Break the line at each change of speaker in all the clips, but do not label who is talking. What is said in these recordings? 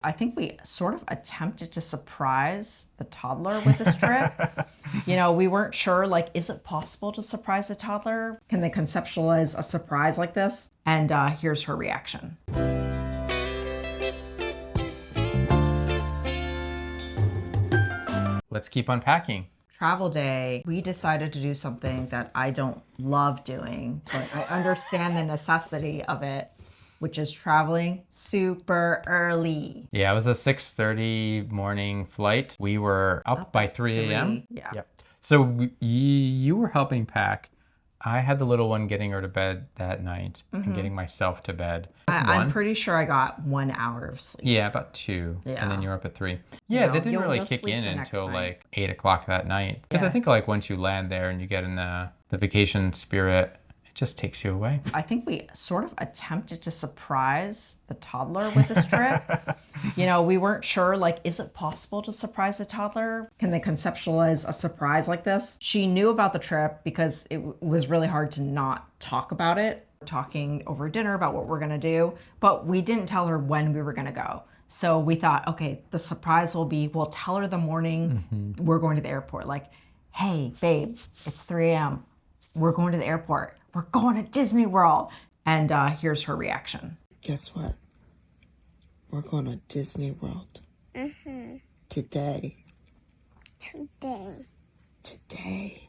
I think we sort of attempted to surprise the toddler with this trip. We weren't sure, like, is it possible to surprise a toddler? Can they conceptualize a surprise like this? And here's her reaction.
Let's keep unpacking.
Travel day, we decided to do something that I don't love doing, but I understand the necessity of it, which is traveling super early.
Yeah, it was a 6:30 morning flight. We were up by 3 a.m.
Yeah.
Yep. So you were helping pack. I had the little one getting her to bed that night and getting myself to bed.
I'm pretty sure I got 1 hour of sleep.
Yeah, about 2.
Yeah.
And then you were up at 3. Yeah, that didn't really kick in until like 8 o'clock that night. Because I think like once you land there and you get in the vacation spirit, it just takes you away.
I think we sort of attempted to surprise the toddler with this trip. We weren't sure, like, is it possible to surprise a toddler? Can they conceptualize a surprise like this? She knew about the trip because it was really hard to not talk about it. Talking over dinner about what we're gonna do, but we didn't tell her when we were gonna go. So we thought, okay, the surprise will be, we'll tell her the morning we're going to the airport. Like, hey, babe, it's 3 a.m. We're going to the airport. We're going to Disney World. And here's her reaction.
Guess what? We're going to Disney World. Today. Today.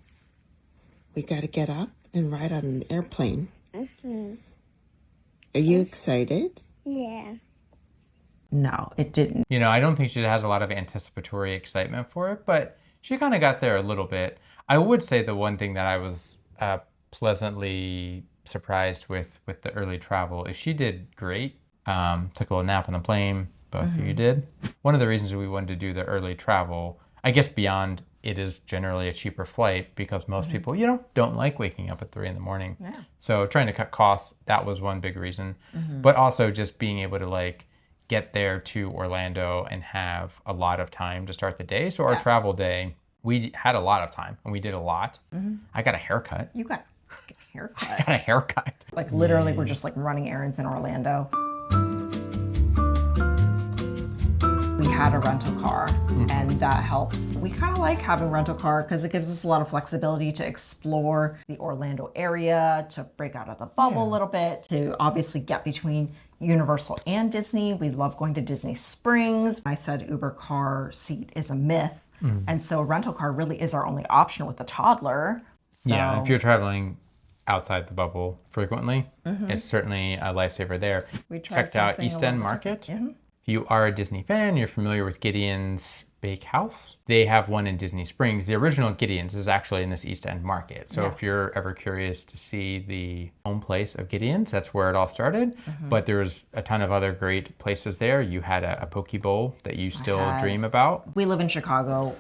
We got to get up and ride on an airplane. Are you excited?
Yeah.
No, it didn't.
I don't think she has a lot of anticipatory excitement for it, but she kind of got there a little bit. I would say the one thing that I was pleasantly surprised with the early travel is she did great. Took a little nap on the plane. Both of you did. One of the reasons we wanted to do the early travel, I guess beyond it is generally a cheaper flight because most people, don't like waking up at 3 in the morning.
Yeah.
So trying to cut costs, that was one big reason. But also just being able to like get there to Orlando and have a lot of time to start the day. So our travel day, we had a lot of time and we did a lot. I got a haircut.
You got a haircut.
I got a haircut.
Like literally we're just like running errands in Orlando. We had a rental car and that helps. We kind of like having a rental car because it gives us a lot of flexibility to explore the Orlando area, to break out of the bubble a little bit, to obviously get between Universal and Disney. We love going to Disney Springs. I said Uber car seat is a myth. And so a rental car really is our only option with a toddler. So,
yeah, if you're traveling outside the bubble frequently, it's certainly a lifesaver there.
We
checked out East End Market. If you are a Disney fan, you're familiar with Gideon's Bakehouse. They have one in Disney Springs. The original Gideon's is actually in this East End Market. So if you're ever curious to see the home place of Gideon's, that's where it all started. But there's a ton of other great places there. You had a poke bowl that you still dream about.
We live in Chicago.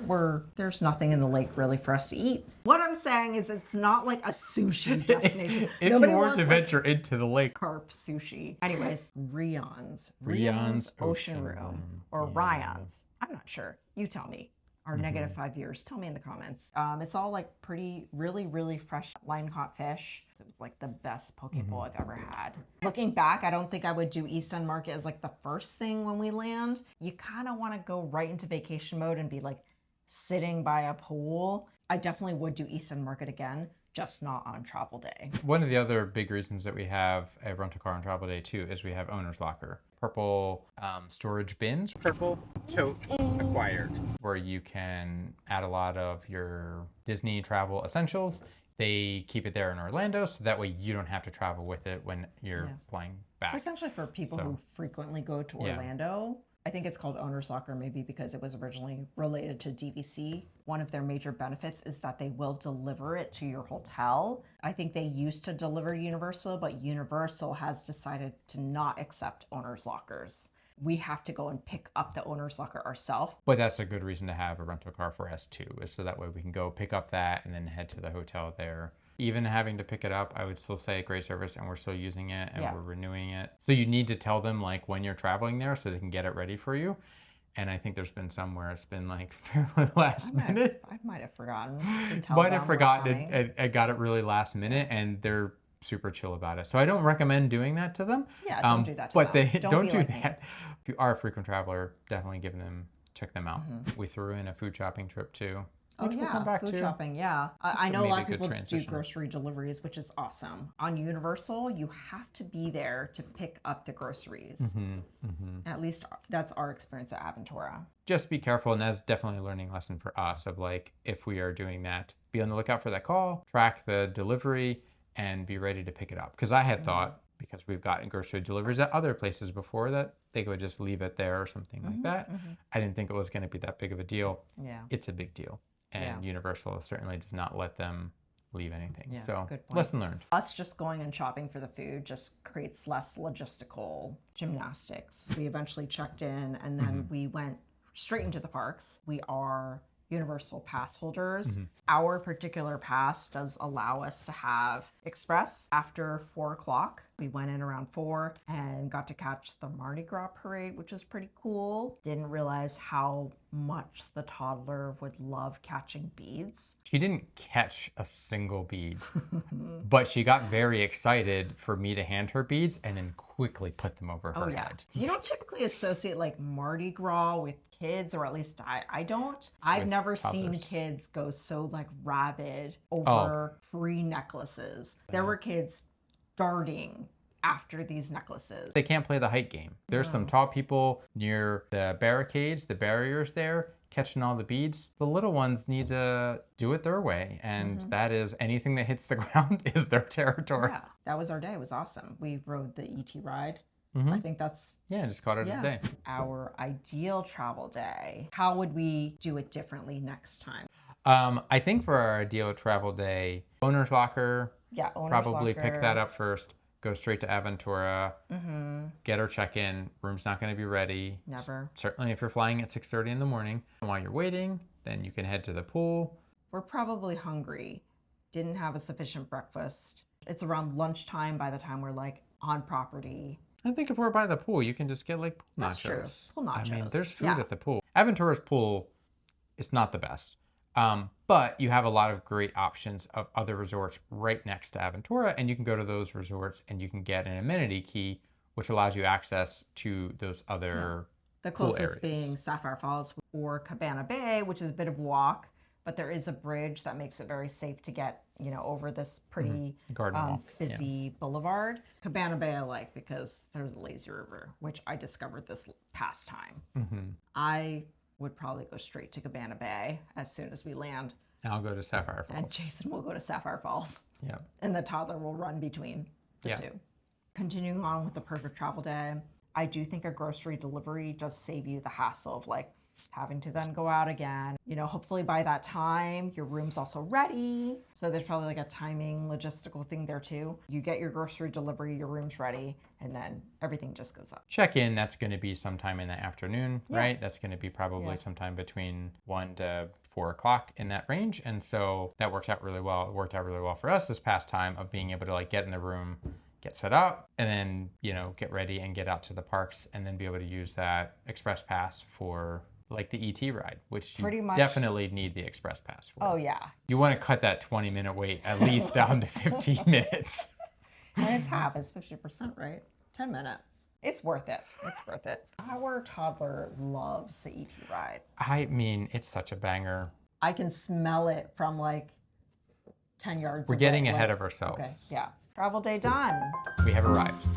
There's nothing in the lake really for us to eat. What I'm saying is it's not like a sushi destination.
If
Nobody
you were
wants,
to
like,
venture into the lake.
carp sushi. Anyways, Rion's
Rion's
Ocean Room or Rion's. I'm not sure. You tell me. Our negative 5 years. Tell me in the comments. It's all like pretty, really, really fresh line caught fish. It was like the best poke bowl I've ever had. Looking back, I don't think I would do East End Market as like the first thing when we land. You kind of want to go right into vacation mode and be like sitting by a pool. I definitely would do East End Market again, just not on travel day.
One of the other big reasons that we have a rental car on travel day too is we have owner's locker. Purple storage bins. Purple tote acquired. Where you can add a lot of your Disney travel essentials. They keep it there in Orlando, so that way you don't have to travel with it when you're flying back.
It's essentially for people who frequently go to Orlando. I think it's called Owner's Locker maybe because it was originally related to DVC. One of their major benefits is that they will deliver it to your hotel. I think they used to deliver Universal, but Universal has decided to not accept Owner's Lockers. We have to go and pick up the Owner's Locker ourselves.
But that's a good reason to have a rental car for us too, is so that way we can go pick up that and then head to the hotel there. Even having to pick it up, I would still say great service and we're still using it and we're renewing it. So you need to tell them like when you're traveling there so they can get it ready for you. And I think there's been some where it's been like fairly last minute.
I might have forgotten to tell them.
Might have forgotten and got it really last minute and they're super chill about it. So I don't recommend doing that to them.
Yeah, don't do that to
but
them.
They
Don't
don't
be
do
like me.
that. If you are a frequent traveler, definitely check them out. We threw in a food shopping trip too.
Oh
Which we'll come back
food
to.
shopping. Yeah, I know a
maybe
lot
a
of
good
people do
transition.
grocery deliveries, which is awesome. On Universal, you have to be there to pick up the groceries. At least that's our experience at Aventura.
Just be careful, and that's definitely a learning lesson for us of like, if we are doing that, be on the lookout for that call, track the delivery, and be ready to pick it up. Because I had thought, because we've gotten grocery deliveries at other places before, that they would just leave it there or something like that. I didn't think it was going to be that big of a deal.
Yeah.
It's a big deal. And Universal certainly does not let them leave anything. So,
good point.
lesson learned.
Us just going and shopping for the food just creates less logistical gymnastics. We eventually checked in and then we went straight into the parks. We are Universal pass holders. Our particular pass does allow us to have express after 4 o'clock. We went in around 4 and got to catch the Mardi Gras parade, which was pretty cool. Didn't realize how much the toddler would love catching beads.
She didn't catch a single bead, but she got very excited for me to hand her beads and then quickly put them over her head.
You don't typically associate like Mardi Gras with kids, or at least I don't. I've never seen kids go so like rabid over free necklaces. There were kids darting after these necklaces.
They can't play the height game. There's some tall people near the barricades, the barriers there, catching all the beads. The little ones need to do it their way, and that is anything that hits the ground is their territory.
Yeah, that was our day. It was awesome. We rode the ET ride. I think that's
Just caught it a day.
our ideal travel day. How would we do it differently next time?
I think for our ideal travel day, owner's locker,
Yeah, owner's
probably
locker.
pick that up first. Go straight to Aventura, get her check-in. Room's not going to be ready.
Never.
Certainly if you're flying at 6:30 in the morning. And while you're waiting, then you can head to the pool.
We're probably hungry. Didn't have a sufficient breakfast. It's around lunchtime by the time we're like on property.
I think if we're by the pool, you can just get like pool nachos.
That's true. Pool nachos.
I mean, there's food
Yeah.
at the pool. Aventura's pool is not the best. But you have a lot of great options of other resorts right next to Aventura, and you can go to those resorts and you can get an amenity key, which allows you access to those other
The
pool
closest
areas.
being Sapphire Falls or Cabana Bay, which is a bit of a walk, but there is a bridge that makes it very safe to get, over this pretty
Garden Wall.
busy boulevard. Cabana Bay I like because there's a lazy river, which I discovered this past time. I would probably go straight to Cabana Bay as soon as we land,
And I'll go to Sapphire Falls.
and Jason will go to Sapphire Falls,
Yeah.
and the toddler will run between the two. Continuing on with the perfect travel day, I do think a grocery delivery does save you the hassle of like having to then go out again. Hopefully by that time your room's also ready. So there's probably like a timing logistical thing there too. You get your grocery delivery, your room's ready, and then everything just goes up.
Check-in, that's going to be sometime in the afternoon, right? That's going to be probably sometime between 1 to 4 o'clock in that range. And so that works out really well. It worked out really well for us this past time of being able to like get in the room, get set up, and then, get ready and get out to the parks, and then be able to use that express pass for like the ET ride, which you
Pretty much.
definitely need the express pass for.
Oh yeah.
You want to cut that 20-minute wait at least down to 15 minutes.
And it's half, it's 50%, right? 10 minutes. It's worth it. It's worth it. Our toddler loves the ET ride.
I mean, it's such a banger.
I can smell it from like 10 yards
We're
away.
getting ahead of ourselves.
Okay, yeah. Travel day done.
We have arrived.